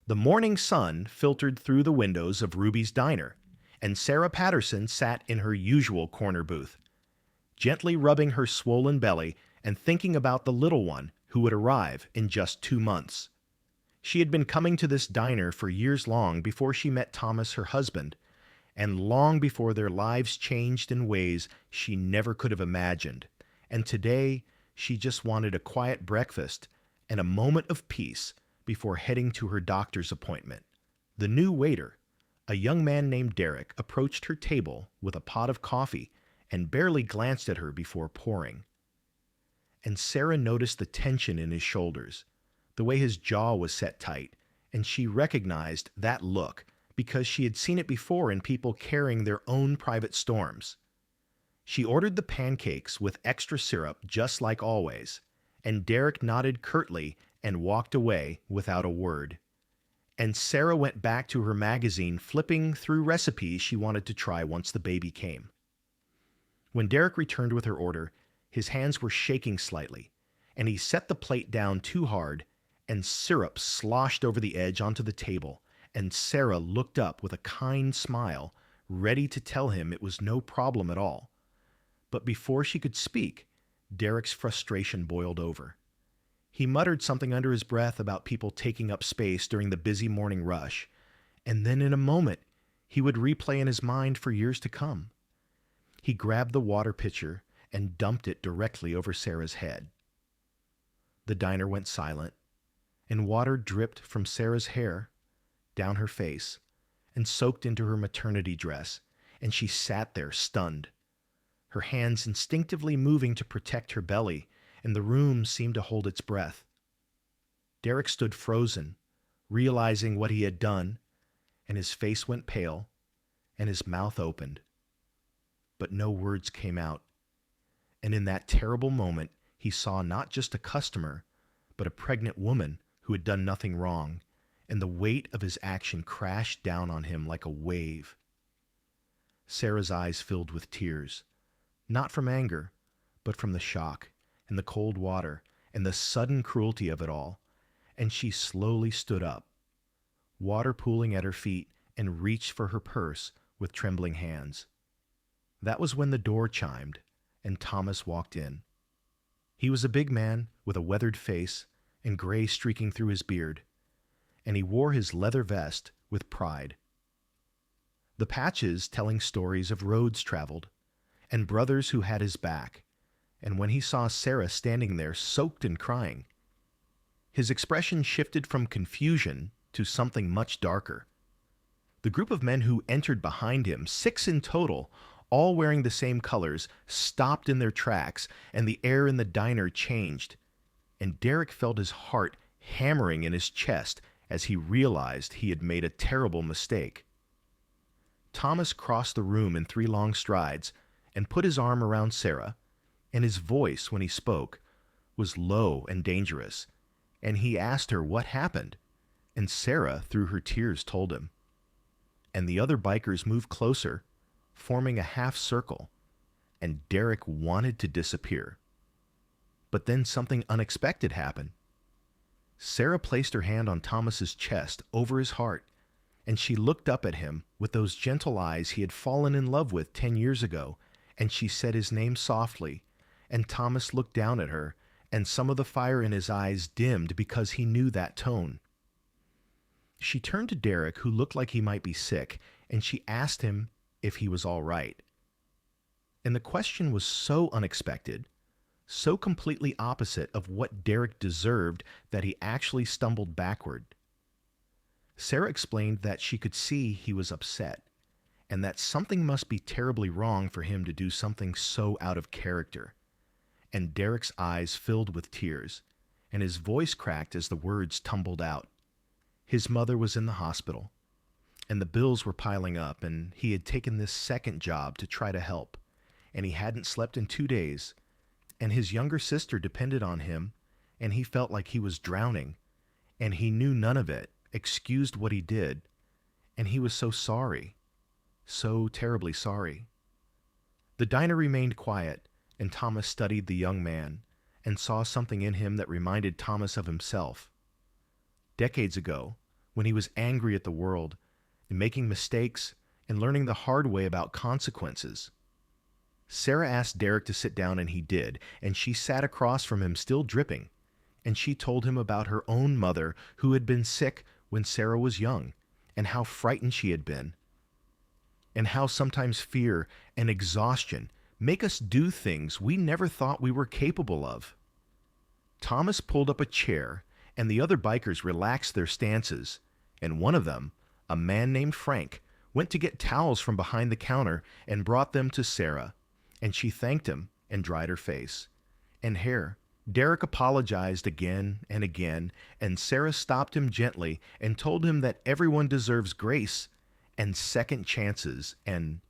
The morning sun filtered through the windows of Ruby's diner, and Sarah Patterson sat in her usual corner booth, gently rubbing her swollen belly and thinking about the little one who would arrive in just 2 months. She had been coming to this diner for years long before she met Thomas, her husband, and long before their lives changed in ways she never could have imagined. And today, she just wanted a quiet breakfast and a moment of peace before heading to her doctor's appointment. The new waiter, a young man named Derek, approached her table with a pot of coffee and barely glanced at her before pouring. And Sarah noticed the tension in his shoulders, the way his jaw was set tight, and she recognized that look because she had seen it before in people carrying their own private storms. She ordered the pancakes with extra syrup just like always, and Derek nodded curtly and walked away without a word. And Sarah went back to her magazine, flipping through recipes she wanted to try once the baby came. When Derek returned with her order, his hands were shaking slightly, and he set the plate down too hard, and syrup sloshed over the edge onto the table, and Sarah looked up with a kind smile, ready to tell him it was no problem at all. But before she could speak, Derek's frustration boiled over. He muttered something under his breath about people taking up space during the busy morning rush, and then in a moment, he would replay in his mind for years to come. He grabbed the water pitcher and dumped it directly over Sarah's head. The diner went silent, and water dripped from Sarah's hair, down her face, and soaked into her maternity dress, and she sat there stunned, her hands instinctively moving to protect her belly, and the room seemed to hold its breath. Derek stood frozen, realizing what he had done, and his face went pale, and his mouth opened. But no words came out, and in that terrible moment he saw not just a customer, but a pregnant woman who had done nothing wrong, and the weight of his action crashed down on him like a wave. Sarah's eyes filled with tears, not from anger, but from the shock, and the cold water, and the sudden cruelty of it all, and she slowly stood up, water pooling at her feet, and reached for her purse with trembling hands. That was when the door chimed, and Thomas walked in. He was a big man with a weathered face and gray streaking through his beard, and he wore his leather vest with pride. The patches telling stories of roads traveled, and brothers who had his back, and when he saw Sarah standing there soaked and crying, his expression shifted from confusion to something much darker. The group of men who entered behind him, 6 in total, all wearing the same colors, stopped in their tracks, and the air in the diner changed, and Derek felt his heart hammering in his chest as he realized he had made a terrible mistake. Thomas crossed the room in 3 long strides and put his arm around Sarah, and his voice, when he spoke, was low and dangerous, and he asked her what happened, and Sarah, through her tears, told him. And the other bikers moved closer, forming a half circle, and Derek wanted to disappear. But then something unexpected happened. Sarah placed her hand on Thomas's chest over his heart, and she looked up at him with those gentle eyes he had fallen in love with 10 years ago, and she said his name softly, and Thomas looked down at her, and some of the fire in his eyes dimmed because he knew that tone. She turned to Derek, who looked like he might be sick, and she asked him if he was all right. And the question was so unexpected, so completely opposite of what Derek deserved, that he actually stumbled backward. Sarah explained that she could see he was upset, and that something must be terribly wrong for him to do something so out of character. And Derek's eyes filled with tears, and his voice cracked as the words tumbled out. His mother was in the hospital, and the bills were piling up, and he had taken this second job to try to help, and he hadn't slept in 2 days, and his younger sister depended on him, and he felt like he was drowning, and he knew none of it, excused what he did, and he was so sorry, so terribly sorry. The diner remained quiet, and Thomas studied the young man and saw something in him that reminded Thomas of himself. Decades ago, when he was angry at the world, and making mistakes, and learning the hard way about consequences. Sarah asked Derek to sit down, and he did, and she sat across from him still dripping, and she told him about her own mother who had been sick when Sarah was young, and how frightened she had been, and how sometimes fear and exhaustion make us do things we never thought we were capable of. Thomas pulled up a chair, and the other bikers relaxed their stances, and one of them, a man named Frank, went to get towels from behind the counter and brought them to Sarah, and she thanked him and dried her face and hair. Derek apologized again and again, and Sarah stopped him gently and told him that everyone deserves grace and second chances and